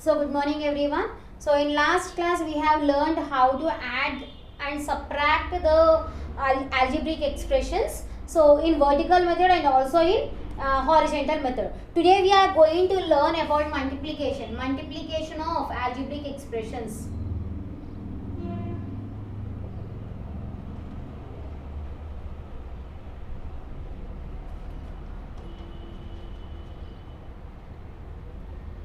So good morning everyone. So in last class we have learned how to add and subtract the algebraic expressions. So in vertical method and also in horizontal method. Today we are going to learn about multiplication of algebraic expressions.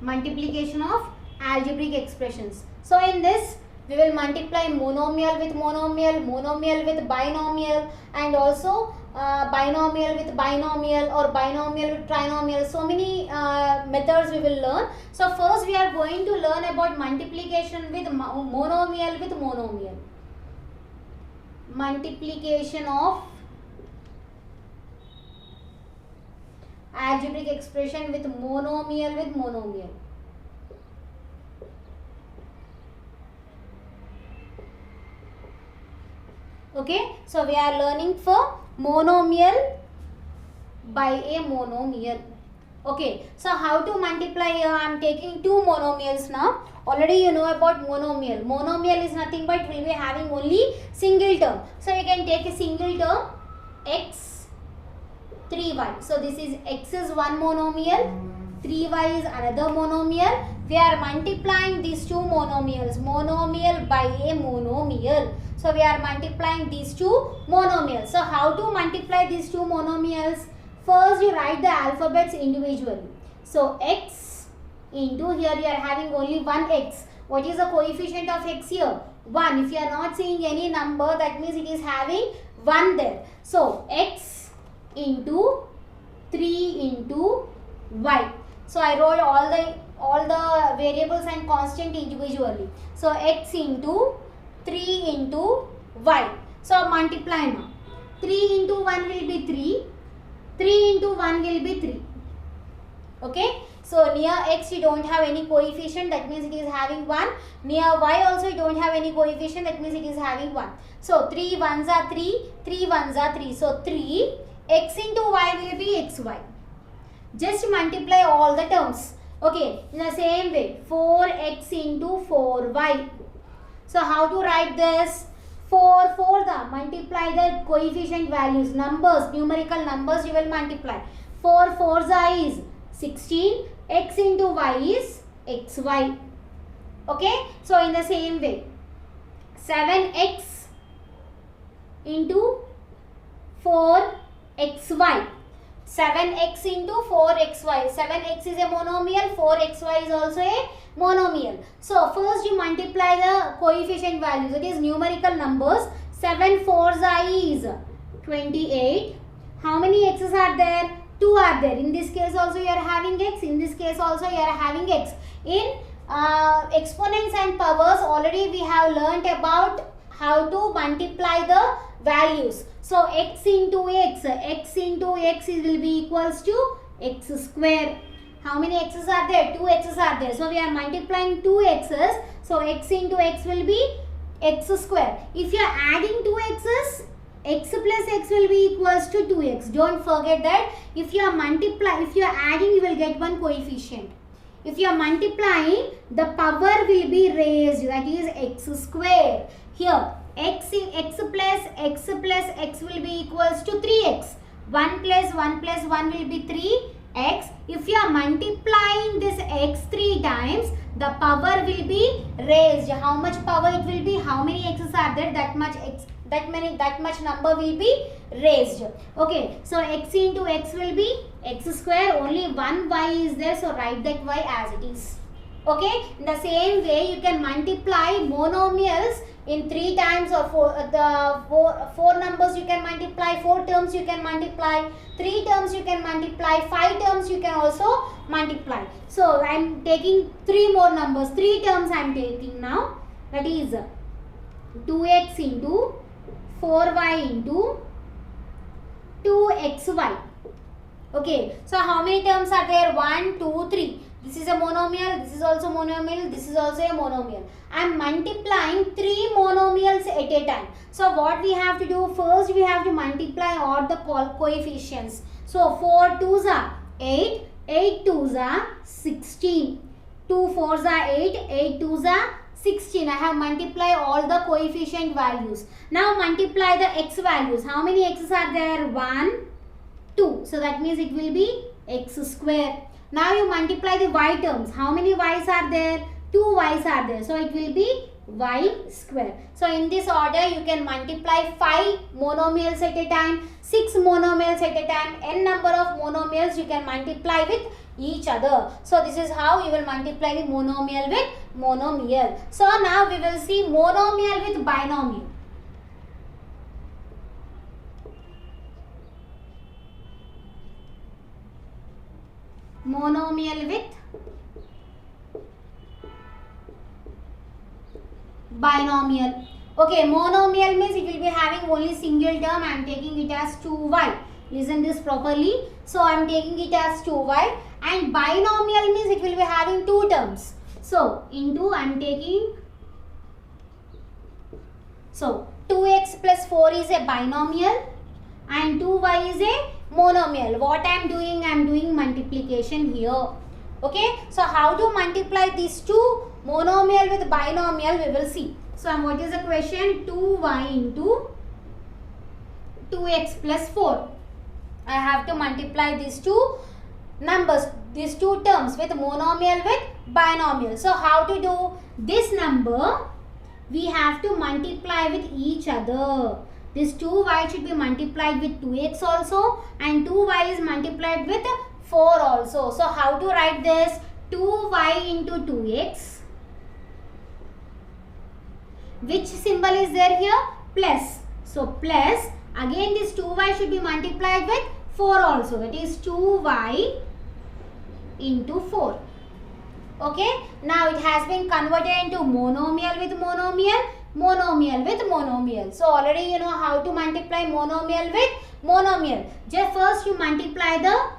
Multiplication of algebraic expressions. So in this we will multiply monomial with monomial, monomial with binomial, and also binomial with binomial or binomial with trinomial. So many methods we will learn. So first we are going to learn about multiplication with monomial with monomial. Multiplication of algebraic expression with monomial with monomial. Okay, so we are learning for monomial by a monomial. Okay, so how to multiply here? I am taking two monomials now. Already you know about monomial. Monomial is nothing but will be having only single term. So you can take a single term x 3y. So this is x is one monomial, 3y is another monomial. We are multiplying these two monomials, monomial by a monomial. So we are multiplying these two monomials. So how to multiply these two monomials? First you write the alphabets individually. So x into, here you are having only one x. What is the coefficient of x here? 1. If you are not seeing any number, that means it is having 1 there. So x into 3 into y. So I wrote all the variables and constant individually. So x into 3 into y. So multiply now. 3 into 1 will be 3. 3 into 1 will be 3. Okay. So near x you don't have any coefficient, that means it is having 1. Near y also you don't have any coefficient, that means it is having 1. So 3 ones are 3, 3 ones are 3. So 3 x into y will be xy. Just multiply all the terms. Okay. In the same way, 4x into 4y. So how to write this? 4 the multiply the coefficient values, numbers, numerical numbers you will multiply. 4 4 is 16, x into y is xy. Okay. So in the same way, 7x into 4xy. 7x into 4xy. 7x is a monomial, 4xy is also a monomial. So first you multiply the coefficient values, it is numerical numbers. 7 4s is 28. How many x's are there? 2 are there. In this case also you are having x, in this case also you are having x. In exponents and powers already we have learnt about how to multiply the values. So x into x will be equals to x square. How many x's are there? 2 x's are there. So we are multiplying 2 x's. So x into x will be x square. If you are adding 2 x's, x plus x will be equals to 2x. Don't forget that. If you are adding, you will get one coefficient. If you are multiplying, the power will be raised, that is x square. Here x plus x will be equals to 3x. 1 plus 1 plus 1 will be 3x. If you are multiplying this x 3 times, the power will be raised. How much power it will be? How many x's are there? That much number will be raised. Okay. So x into x will be x square. Only one y is there. So write that y as it is. Okay. In the same way, you can multiply monomials in 3 times, or four numbers you can multiply, 4 terms you can multiply, 3 terms you can multiply, 5 terms you can also multiply. So I am taking 3 more numbers, 3 terms I am taking now. That is 2x into 4y into 2xy. Okay. So how many terms are there? 1, 2, 3. This is a monomial, this is also monomial, this is also a monomial. I am multiplying 3 monomials at a time. So what we have to do? First we have to multiply all the coefficients. So 4 2s are 8, 8 2s are 16. 2 4s are 8, 8 2s are 16. I have multiplied all the coefficient values. Now multiply the x values. How many x's are there? 1, 2. So that means it will be x square. Now you multiply the y terms. How many y's are there? 2 y's are there. So it will be y square. So in this order you can multiply 5 monomials at a time, 6 monomials at a time, n number of monomials you can multiply with each other. So this is how you will multiply the monomial with monomial. So now we will see monomial with binomial. Monomial with binomial. Okay, monomial means it will be having only single term. I am taking it as 2y. Listen this properly. So I am taking it as 2y, and binomial means it will be having two terms. So into I am taking, so 2x plus 4 is a binomial and 2y is a monomial. What I am doing? I am doing multiplication here. Okay, so how to multiply these two, monomial with binomial, we will see. So what is the question? 2y into 2x plus 4. I have to multiply these two numbers, these two terms with monomial with binomial. So how to do? This number we have to multiply with each other. This 2y should be multiplied with 2x also, and 2y is multiplied with 4 also. So how to write this? 2y into 2x. Which symbol is there here? Plus. So plus, again this 2y should be multiplied with 4 also. That is 2y into 4. Okay. Now it has been converted into monomial with monomial, monomial with monomial. So already you know how to multiply monomial with monomial. Just first you multiply the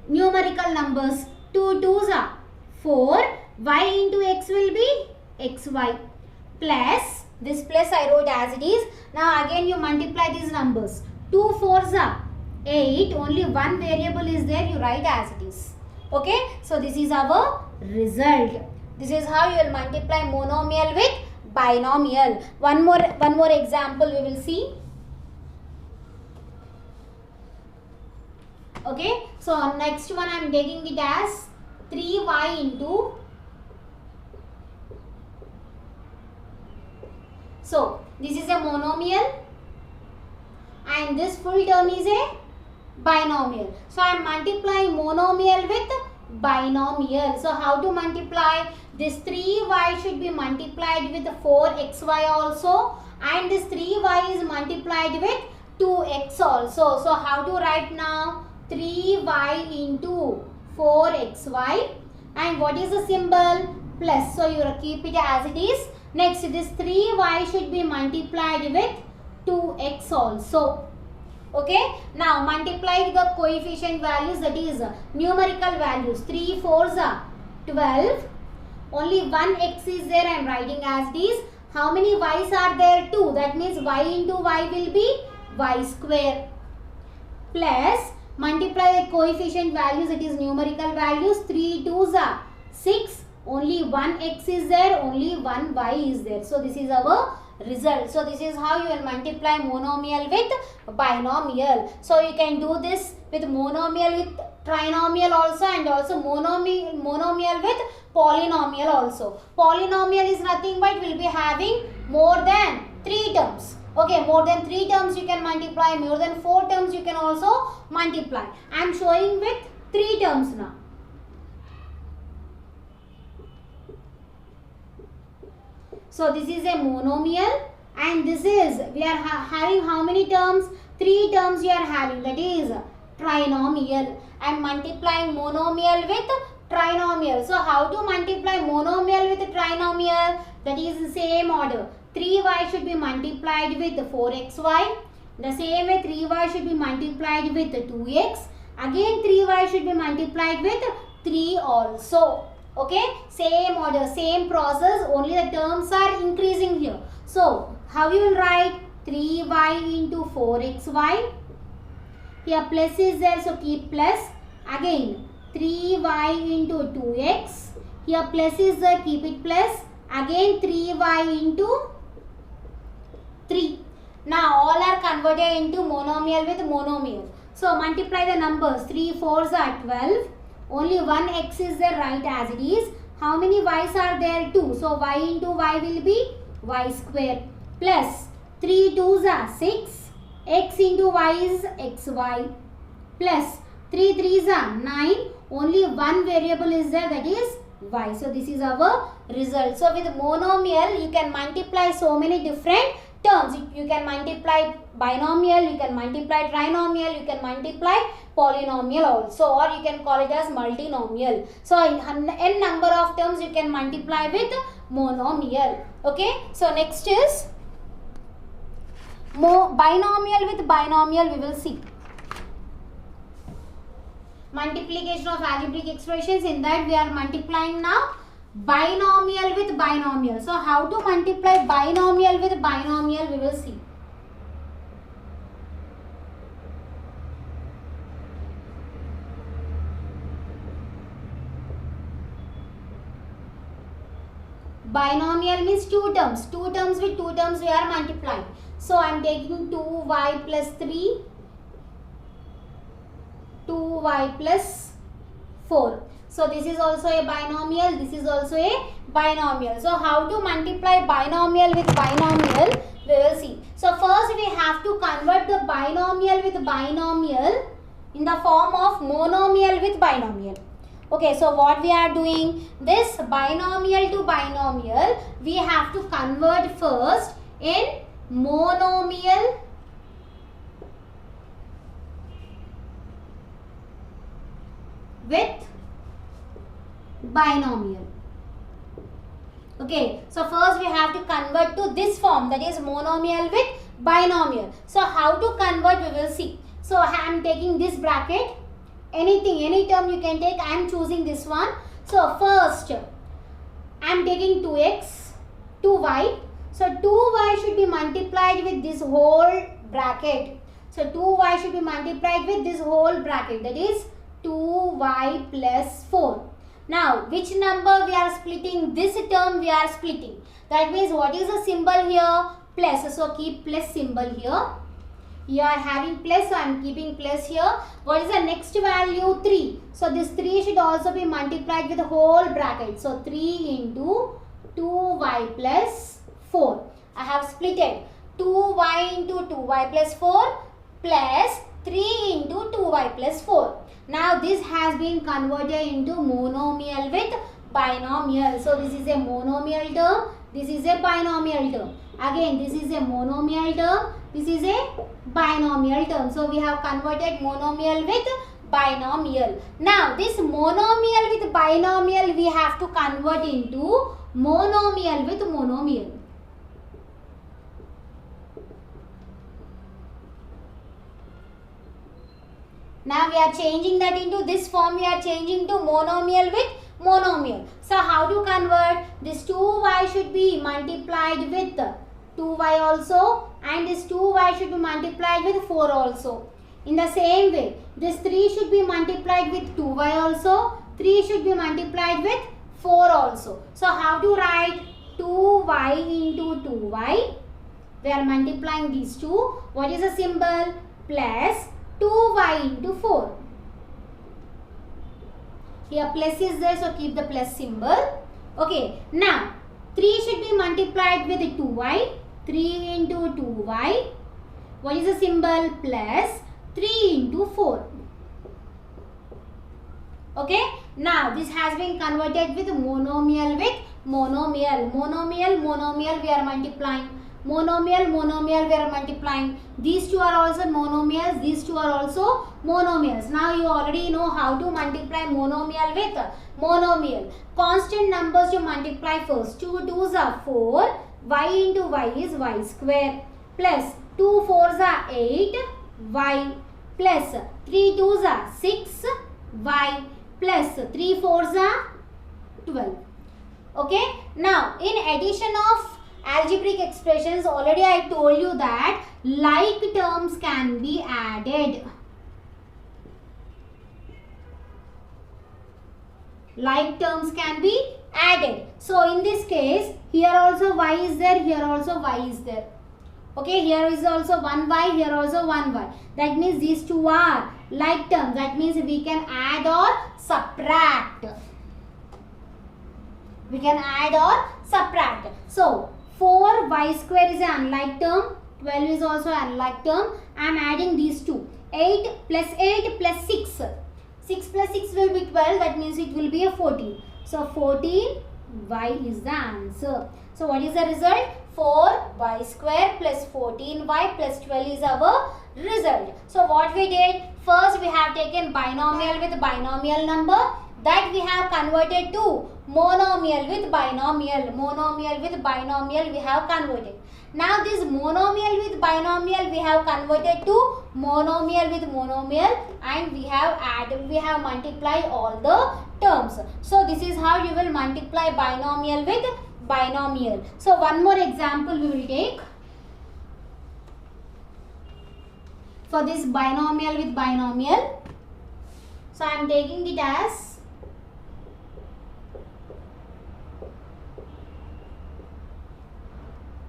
numerical numbers. 2 2s are 4. Y into x will be xy. Plus, this plus I wrote as it is. Now again you multiply these numbers. 2 4s are 8. Only one variable is there. You write as it is. Okay. So this is our result. This is how you will multiply monomial with binomial. One more example we will see. Okay. So next one I am taking it as 3y into. So this is a monomial and this full term is a binomial. So I am multiplying monomial with binomial. So how to multiply? This 3y should be multiplied with 4xy also, and this 3y is multiplied with 2x also. So how to write now? 3y into 4xy, and what is the symbol? Plus. So you keep it as it is. Next, this 3y should be multiplied with 2x also. Okay. Now multiply the coefficient values, that is numerical values. 3 4s are 12. Only one x is there. I am writing as it is. How many y's are there? 2. That means y into y will be y square. Plus multiply the coefficient values, it is numerical values. 3 2s are 6. Only one x is there. Only one y is there. So this is our result. So this is how you will multiply monomial with binomial. So you can do this with monomial with trinomial also, and also monomial with polynomial also. Polynomial is nothing but will be having more than 3 terms. Okay, more than 3 terms you can multiply, more than 4 terms you can also multiply. I am showing with 3 terms now. So this is a monomial, and this is, we are having how many terms? 3 terms you are having, that is trinomial. I am multiplying monomial with trinomial. So how to multiply monomial with trinomial? That is the same order. 3y should be multiplied with 4xy. The same way 3y should be multiplied with 2x. Again 3y should be multiplied with 3 also. Okay, same order, same process, only the terms are increasing here. So how you will write? 3y into 4xy. Here plus is there, so keep plus. Again 3y into 2x. Here plus is there, keep it plus. Again 3y into 3. Now all are converted into monomial with monomial. So multiply the numbers. 3 4s are 12. Only one x is there, right as it is. How many y's are there? 2. So y into y will be y square. Plus 3 2s are 6. X into y is xy. Plus 3 3s are 9. Only one variable is there, that is y. So this is our result. So with monomial you can multiply so many different terms. You can multiply binomial, you can multiply trinomial, you can multiply polynomial also, or you can call it as multinomial. So in n number of terms you can multiply with monomial. Okay, so next is binomial with binomial. We will see multiplication of algebraic expressions. In that we are multiplying now binomial with binomial. So how to multiply binomial with binomial, we will see. Binomial means two terms. Two terms with two terms we are multiplying. So I am taking 2y plus 3, 2y plus 4. So this is also a binomial, this is also a binomial. So how to multiply binomial with binomial, we will see. So first we have to convert the binomial with binomial in the form of monomial with binomial. Okay, so what we are doing, this binomial to binomial we have to convert first in monomial with binomial. Okay, so first we have to convert to this form, that is monomial with binomial. So how to convert, we will see. So I am taking this bracket, anything, any term you can take. I am choosing this one. So first I am taking 2x, 2y. So 2y should be multiplied with this whole bracket. So 2y should be multiplied with this whole bracket, that is 2y plus 4. Now which number we are splitting? This term we are splitting. That means what is the symbol here? Plus. So keep plus symbol here. You are having plus, so I am keeping plus here. What is the next value? 3. So this 3 should also be multiplied with the whole bracket. So 3 into 2y plus 4. I have splitted 2y into 2y plus 4 plus 3 into 2y plus 4. Now this has been converted into monomial with binomial. So this is a monomial term, this is a binomial term. Again this is a monomial term, this is a binomial term. So we have converted monomial with binomial. Now this monomial with binomial we have to convert into monomial with monomial. Now we are changing that into this form, we are changing to monomial with monomial. So how to convert? This 2y should be multiplied with 2y also, and this 2y should be multiplied with 4 also. In the same way, this 3 should be multiplied with 2y also, 3 should be multiplied with 4 also. So how to write? 2y into 2y. We are multiplying these two. What is the symbol? Plus 2y into 4. Here plus is there, so keep the plus symbol. Okay, now 3 should be multiplied with 2y. 3 into 2y. What is the symbol? Plus 3 into 4. Okay, now this has been converted with monomial with monomial. Monomial we are multiplying. Monomial we are multiplying. These two are also monomials, these two are also monomials. Now you already know how to multiply monomial with monomial. Constant numbers you multiply first. 2 2s are 4, y into y is y square, plus 2 4s are 8, y, plus 3 2s are 6, y, plus 3 4s are 12. Okay, now in addition of algebraic expressions, already I told you that like terms can be added. like terms can be added. So in this case, here also y is there, here also y is there. Okay, here is also 1y, here also 1y. That means these two are like terms. That means we can add or subtract. We can add or subtract. So 4y square is an unlike term. 12 is also an unlike term. I am adding these two. 8 plus 8 plus 6. 6 plus 6 will be 12. That means it will be a 14. So 14y is the answer. So what is the result? 4y square plus 14y plus 12 is our result. So what we did? First we have taken binomial with binomial number. That we have converted to monomial with binomial. Monomial with binomial we have converted. Now this monomial with binomial we have converted to monomial with monomial, and we have multiplied all the terms. So this is how you will multiply binomial with binomial. So one more example we will take. For this binomial with binomial, so I am taking it as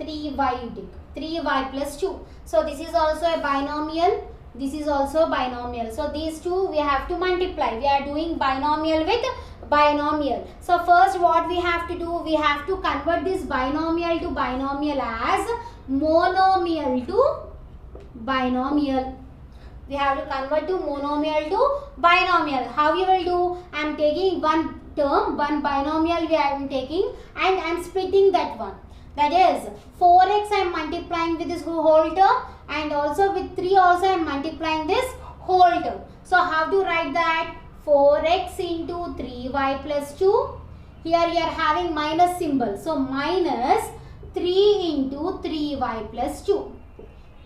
3y you take. 3y plus 2. So this is also a binomial. This is also binomial. So these two we have to multiply. We are doing binomial with binomial. So first what we have to do? We have to convert this binomial to binomial as monomial to binomial. We have to convert to monomial to binomial. How you will do? I am taking one term, one binomial I am taking, and I am splitting that one. That is 4x I am multiplying with this whole term, and also with 3 also I am multiplying this whole term. So how to write that? 4x into 3y plus 2. Here you are having minus symbol. So minus 3 into 3y plus 2.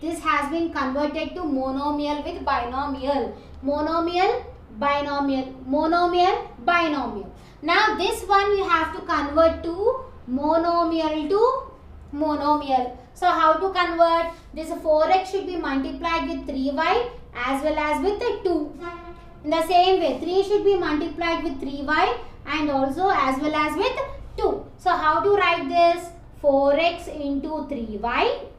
This has been converted to monomial with binomial. Monomial, binomial, monomial, binomial. Now this one you have to convert to monomial to monomial. So how to convert? This 4x should be multiplied with 3y as well as with 2. In the same way, 3 should be multiplied with 3y and also as well as with 2. So how to write this? 4x into 3y.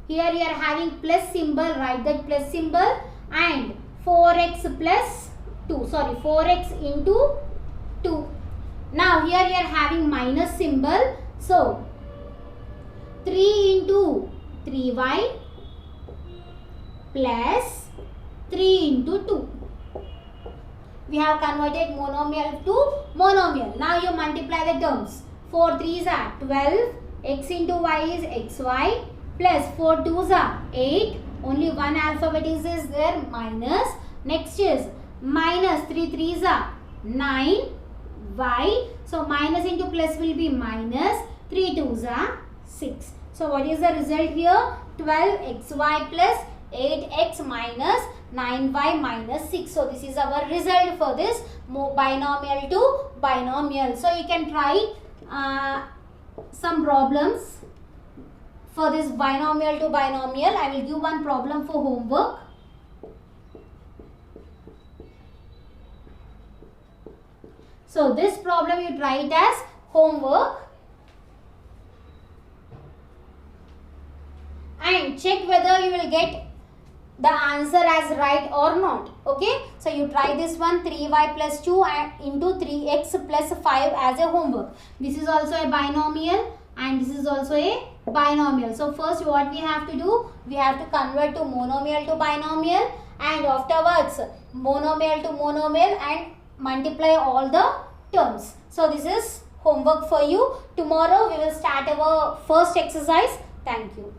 Here you are having plus symbol, write that plus symbol, and 4x plus 2. Sorry, 4x into 2. Now here you are having minus symbol. So 3 into 3y plus 3 into 2. We have converted monomial to monomial. Now you multiply the terms. 4 3s are 12. X into y is xy plus 4 2s are 8. Only one alphabet is there, minus. Next is minus 3 3s are 9 y. So minus into plus will be minus. 3 2s are 6. So what is the result here? 12xy plus 8x minus 9y minus 6. So this is our result for this binomial to binomial. So you can try some problems for this binomial to binomial. I will give one problem for homework. So this problem you try it as homework and check whether you will get the answer as right or not. Okay, so you try this one, 3y plus 2 into 3x plus 5 as a homework. This is also a binomial and this is also a binomial. So first what we have to do? We have to convert to monomial to binomial, and afterwards monomial to monomial and multiply all the terms. So this is homework for you. Tomorrow we will start our first exercise. Thank you.